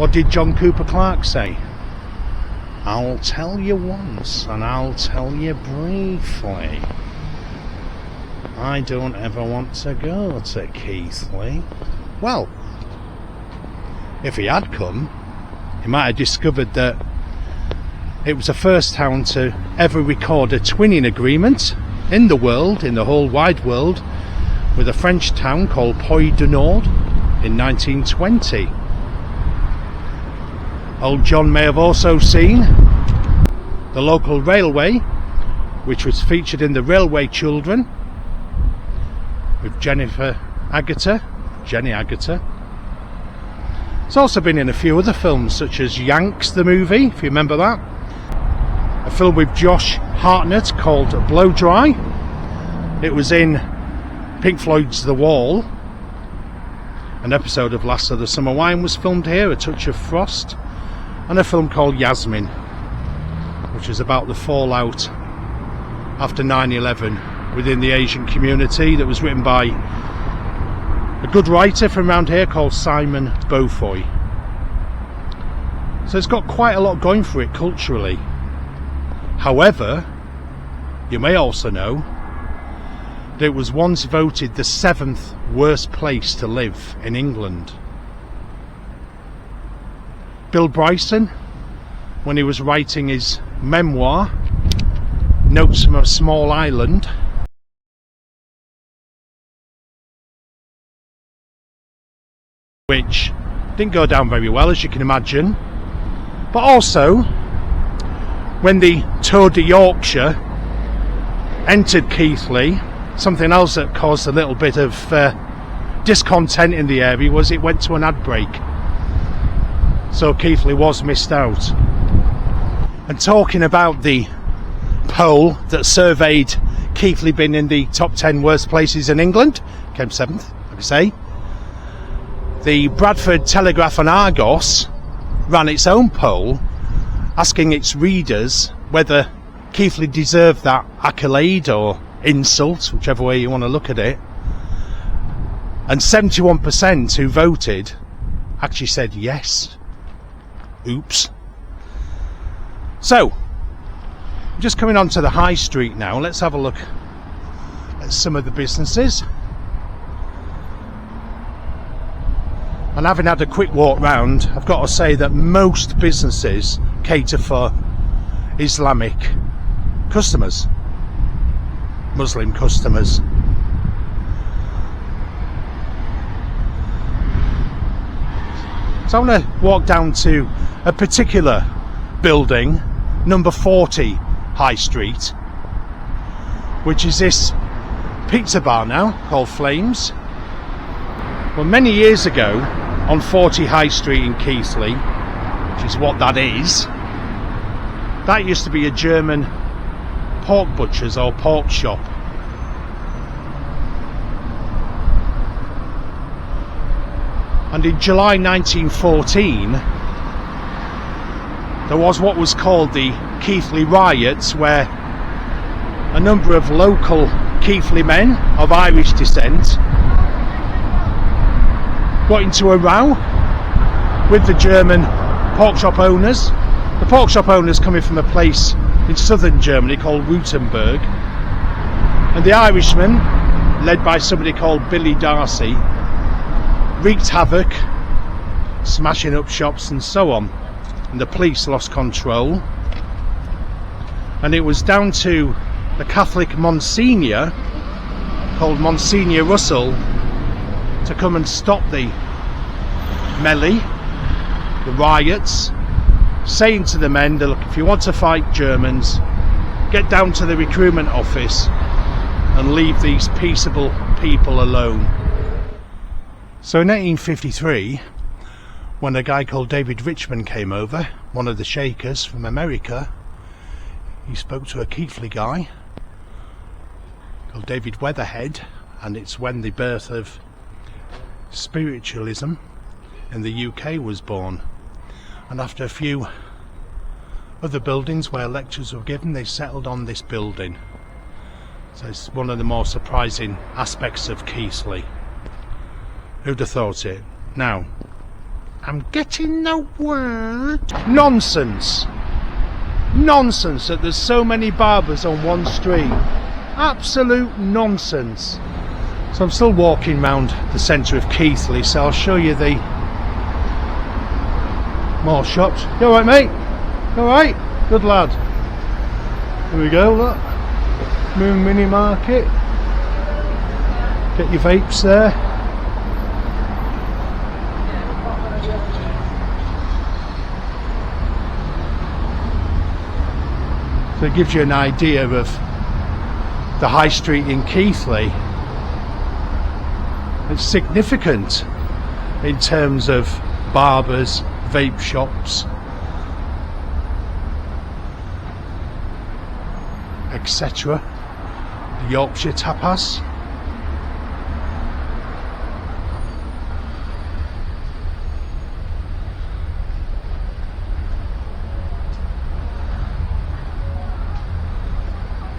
What did John Cooper Clarke say? I'll tell you once and I'll tell you briefly. I don't ever want to go to Keighley. Well, if he had come, he might have discovered that it was the first town to ever record a twinning agreement in the world, in the whole wide world, with a French town called Puy-du-Nord in 1920. Old John may have also seen the local railway, which was featured in The Railway Children with Jenny Agutter. It's also been in a few other films such as Yanks the movie, if you remember that. A film with Josh Hartnett called Blow Dry. It was in Pink Floyd's The Wall. An episode of Last of the Summer Wine was filmed here, A Touch of Frost. And a film called Yasmin, which is about the fallout after 9/11 within the Asian community, that was written by a good writer from around here called Simon Beaufoy. So it's got quite a lot going for it culturally. However, you may also know that it was once voted the 7th worst place to live in England. Bill Bryson, when he was writing his memoir, Notes from a Small Island, which didn't go down very well, as you can imagine, but also when the Tour de Yorkshire entered Keighley, something else that caused a little bit of discontent in the area was it went to an ad break. So Keighley was missed out. And talking about the poll that surveyed Keighley being in the top 10 worst places in England, came 7th, like I say. The Bradford Telegraph and Argos ran its own poll asking its readers whether Keighley deserved that accolade or insult, whichever way you want to look at it. And 71% who voted actually said yes. Oops. So, just coming on to the high street now, let's have a look at some of the businesses. And having had a quick walk round, I've got to say that most businesses cater for Islamic customers, Muslim customers. So I'm going to walk down to a particular building, number 40 High Street, which is this pizza bar now called Flames. Well, many years ago on 40 High Street in Keighley, which is what that is, that used to be a German pork butcher's or pork shop. And in July 1914 there was what was called the Keighley riots, where a number of local Keighley men of Irish descent got into a row with the German pork shop owners. The pork shop owners coming from a place in southern Germany called Württemberg, and the Irishmen, led by somebody called Billy Darcy, wreaked havoc, smashing up shops and so on, and the police lost control. And it was down to the Catholic Monsignor called Monsignor Russell to come and stop the melee, the riots, saying to the men that, look, if you want to fight Germans, get down to the recruitment office and leave these peaceable people alone. So in 1853, when a guy called David Richmond came over, one of the Shakers from America, he spoke to a Keighley guy called David Weatherhead, and it's when the birth of Spiritualism in the UK was born. And after a few other buildings where lectures were given, they settled on this building. So it's one of the more surprising aspects of Keighley. Who'd have thought it? Now, I'm getting the word. Nonsense. Nonsense that there's so many barbers on one street. Absolute nonsense. So I'm still walking round the centre of Keighley, so I'll show you the more shops. You alright, mate? You alright? Good lad. Here we go, look. Moon Mini Market. Get your vapes there. So it gives you an idea of the high street in Keighley. It's significant in terms of barbers, vape shops, etc. The Yorkshire tapas.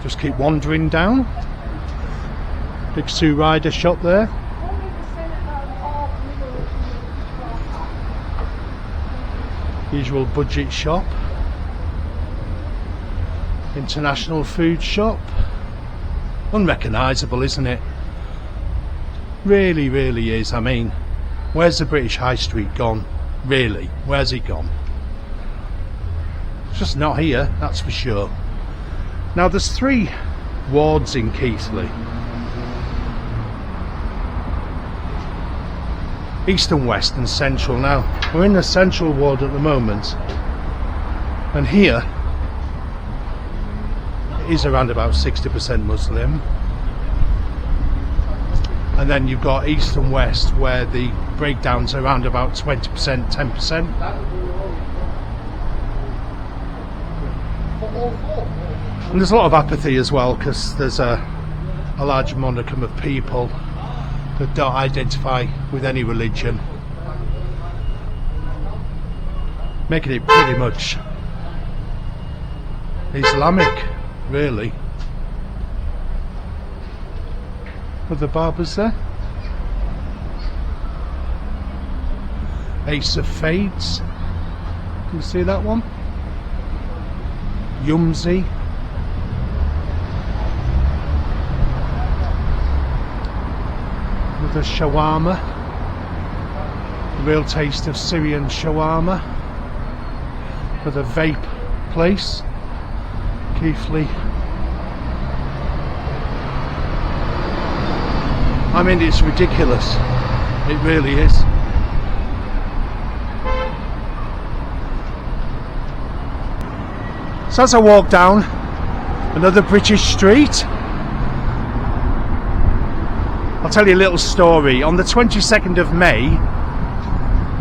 Just keep wandering down. Big Sue Ryder shop there. Usual budget shop. International food shop. Unrecognisable, isn't it? Really, really is. I mean, where's the British High Street gone? Really, where's it gone? It's just not here, that's for sure. Now there's 3 wards in Keighley. East and West and Central. Now we're in the Central ward at the moment, and here it is around about 60% Muslim, and then you've got East and West where the breakdown's around about 20%, 10%. And there's a lot of apathy as well, because there's a large modicum of people that don't identify with any religion, making it pretty much Islamic, really. Are the barbers there? Ace of Fades. Can you see that one? Yumsy. The shawarma, the real taste of Syrian shawarma, for the vape place, Keighley. I mean, it's ridiculous, it really is. So as I walk down another British street, I'll tell you a little story. On the 22nd of May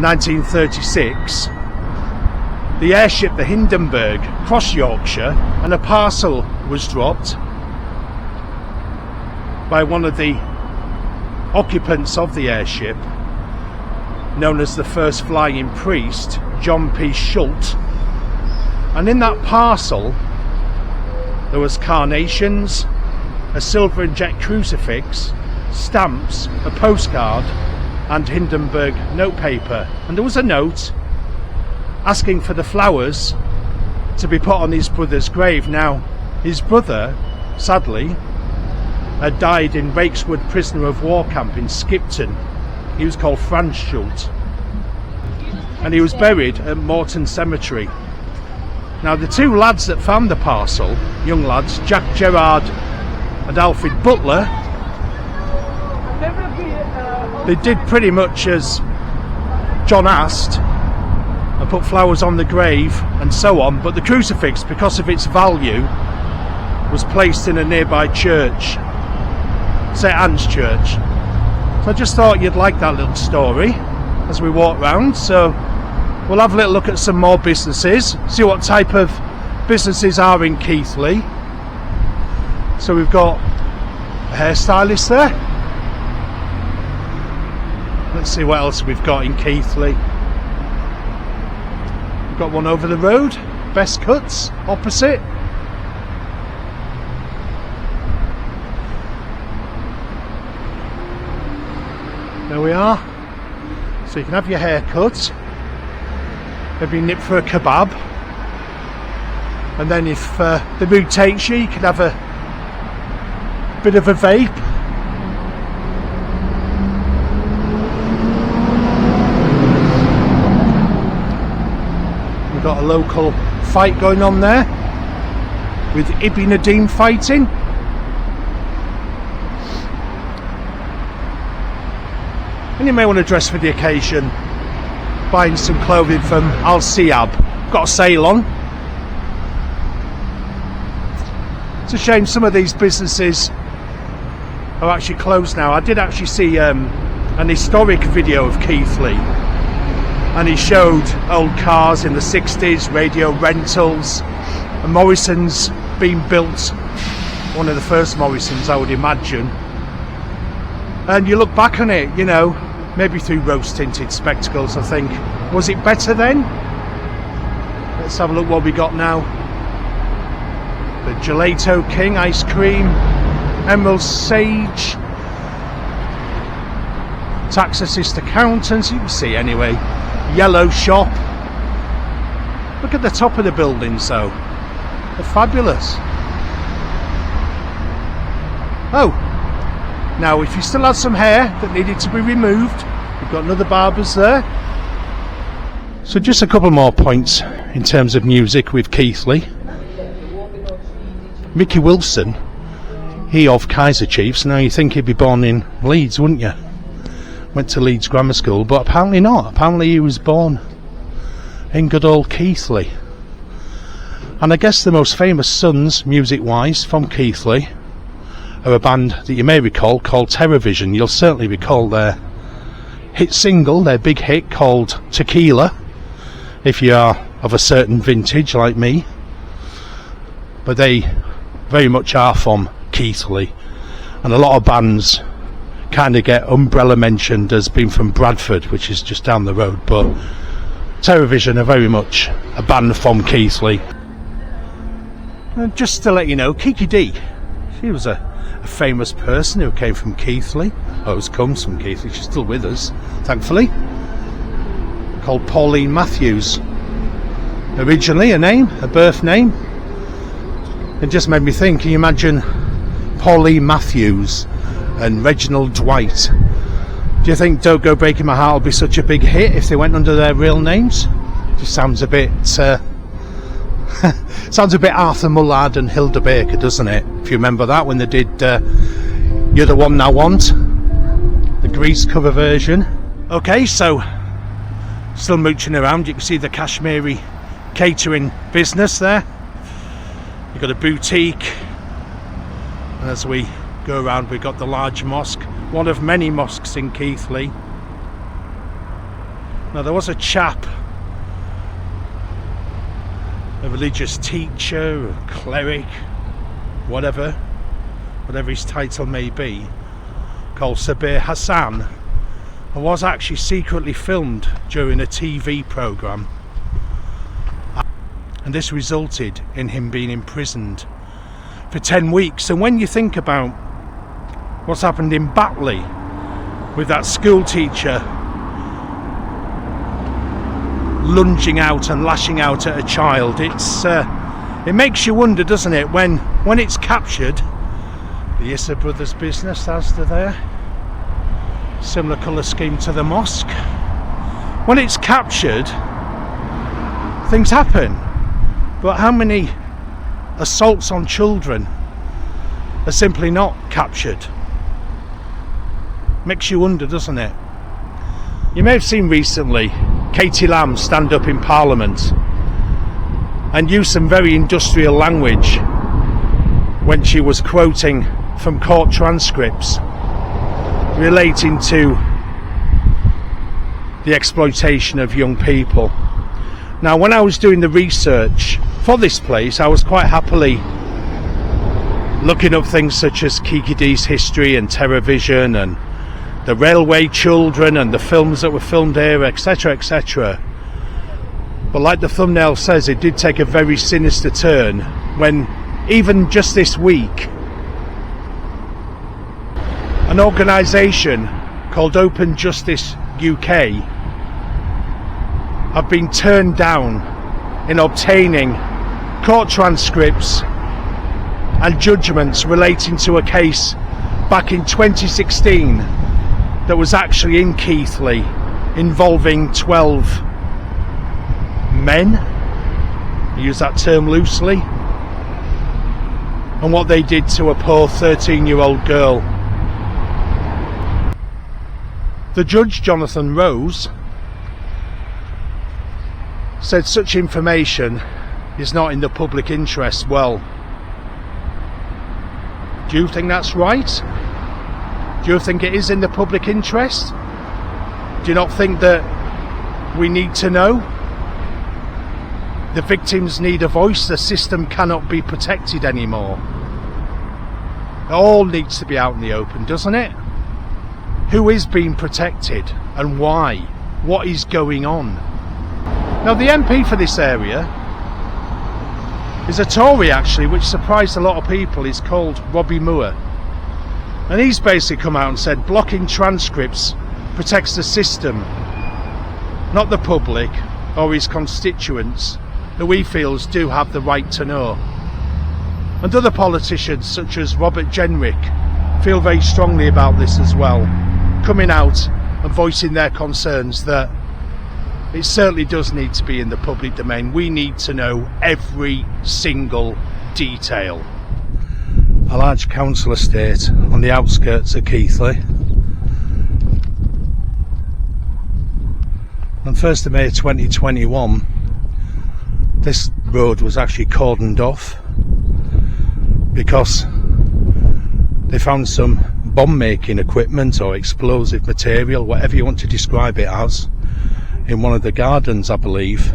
1936, the airship the Hindenburg crossed Yorkshire, and a parcel was dropped by one of the occupants of the airship, known as the first flying priest, John P. Schultz. And in that parcel there was carnations, a silver and jet crucifix, stamps, a postcard and Hindenburg notepaper, and there was a note asking for the flowers to be put on his brother's grave. Now his brother sadly had died in Rakeswood prisoner of war camp in Skipton. He was called Franz Schultz, and he was buried at Morton Cemetery. Now the 2 lads that found the parcel, young lads, Jack Gerard and Alfred Butler, they did pretty much as John asked and put flowers on the grave and so on, but the crucifix, because of its value, was placed in a nearby church, St Anne's Church. So I just thought you'd like that little story as we walk round. So we'll have a little look at some more businesses, see what type of businesses are in Keighley. So we've got a hairstylist there. Let's see what else we've got in Keighley. We've got one over the road, Best Cuts, opposite. There we are. So you can have your hair cut maybe nip for a kebab, and then if the mood takes you, you can have a bit of a vape. We've got a local fight going on there with Ibn Nadim fighting. And you may want to dress for the occasion, buying some clothing from Al Siab. Got a sale on. It's a shame some of these businesses are actually closed now. I did actually see an historic video of Keighley, and he showed old cars in the 60s, radio rentals, and Morrison's being built, one of the first Morrisons I would imagine. And you look back on it, you know, maybe through rose-tinted spectacles, I think, was it better then? Let's have a look what we got now. The Gelato King ice cream, Emerald Sage, tax assist accountants, you can see anyway. Yellow shop. Look at the top of the buildings though, they're fabulous. Oh, now if you still had some hair that needed to be removed, we've got another barber's there. So just a couple more points in terms of music with Keighley. Mickey Wilson, he of Kaiser Chiefs, now you think he'd be born in Leeds, wouldn't you? Went to Leeds Grammar School, but apparently not. Apparently he was born in good old Keighley. And I guess the most famous sons, music-wise, from Keighley are a band that you may recall called Terrorvision. You'll certainly recall their hit single, their big hit called Tequila, if you are of a certain vintage like me. But they very much are from Keighley, and a lot of bands kind of get umbrella mentioned as being from Bradford, which is just down the road, but Terrorvision are very much a band from Keighley. And just to let you know, Kiki D, she was a famous person who came from Keighley, comes from Keighley, she's still with us, thankfully, called Pauline Matthews. Originally a name, a birth name. It just made me think, can you imagine Pauline Matthews and Reginald Dwight? Do you think Don't Go Breaking My Heart will be such a big hit if they went under their real names? Just sounds a bit sounds a bit Arthur Mullard and Hilda Baker, doesn't it? If you remember that, when they did You're the One I Want, the Grease cover version. Okay, so still mooching around. You can see the Kashmiri catering business there. You've got a boutique, and as we go around, we've got the large mosque, one of many mosques in Keighley. Now there was a chap, a religious teacher, a cleric, whatever his title may be, called Sabir Hassan, who was actually secretly filmed during a TV programme, and this resulted in him being imprisoned for 10 weeks. And when you think about what's happened in Batley with that school teacher lunging out and lashing out at a child, it makes you wonder, doesn't it, when it's captured. The Issa Brothers business, Asda there, similar colour scheme to the mosque. When it's captured, things happen, but how many assaults on children are simply not captured? Makes you wonder, doesn't it? You may have seen recently Katie Lamb stand up in Parliament and use some very industrial language when she was quoting from court transcripts relating to the exploitation of young people. Now, when I was doing the research for this place, I was quite happily looking up things such as Kiki D's history and Terrorvision and the Railway Children and the films that were filmed here, etc, etc. But like the thumbnail says, it did take a very sinister turn when, even just this week, an organisation called Open Justice UK have been turned down in obtaining court transcripts and judgments relating to a case back in 2016 that was actually in Keighley involving 12 men, I use that term loosely, and what they did to a poor 13-year-old girl. The judge, Jonathan Rose, said such information is not in the public interest. Well, do you think that's right? Do you think it is in the public interest? Do you not think that we need to know? The victims need a voice. The system cannot be protected anymore. It all needs to be out in the open, doesn't it? Who is being protected and why? What is going on? Now, the MP for this area is a Tory, actually, which surprised a lot of people. He's called Robbie Moore. And he's basically come out and said blocking transcripts protects the system, not the public or his constituents, who he feels do have the right to know. And other politicians, such as Robert Jenrick, feel very strongly about this as well, coming out and voicing their concerns that it certainly does need to be in the public domain. We need to know every single detail. A large council estate on the outskirts of Keighley. On 1st of May 2021, this road was actually cordoned off because they found some bomb making equipment or explosive material, whatever you want to describe it as, in one of the gardens, I believe,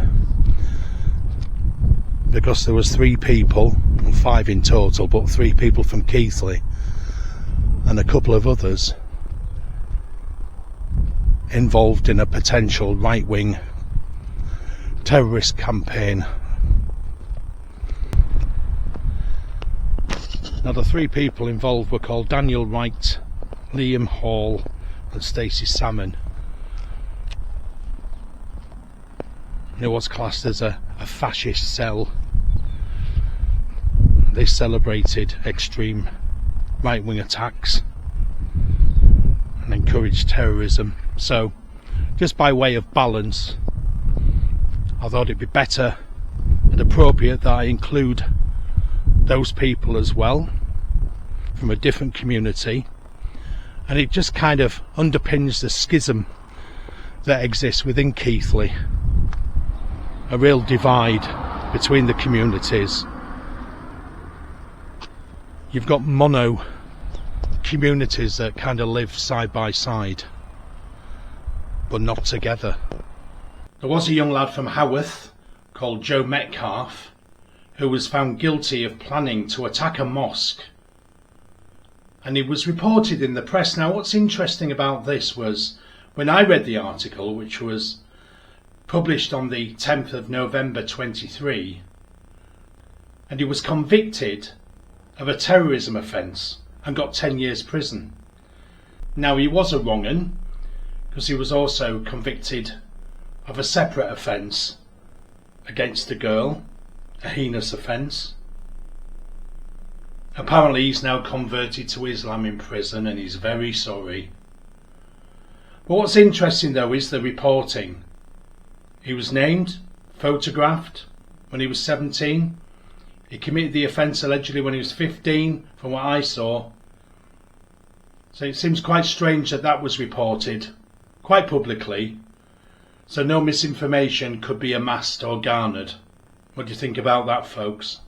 because there was 3 people, 5 in total, but 3 people from Keighley and a couple of others involved in a potential right-wing terrorist campaign. Now, the 3 people involved were called Daniel Wright, Liam Hall and Stacey Salmon. It was classed as a fascist cell. They celebrated extreme right-wing attacks and encouraged terrorism. So, just by way of balance, I thought it'd be better and appropriate that I include those people as well, from a different community, and it just kind of underpins the schism that exists within Keighley. A real divide between the communities. You've got mono communities that kind of live side by side, but not together. There was a young lad from Haworth called Joe Metcalf who was found guilty of planning to attack a mosque, and he was reported in the press. Now, what's interesting about this was, when I read the article, which was published on the 10th of November 23, and he was convicted of a terrorism offence and got 10 years prison. Now, he was a wrong 'un, because he was also convicted of a separate offence against a girl, a heinous offence. Apparently he's now converted to Islam in prison and he's very sorry. But what's interesting though is the reporting. He was named, photographed when he was 17. He committed the offence allegedly when he was 15, from what I saw. So it seems quite strange that that was reported quite publicly, so no misinformation could be amassed or garnered. What do you think about that, folks?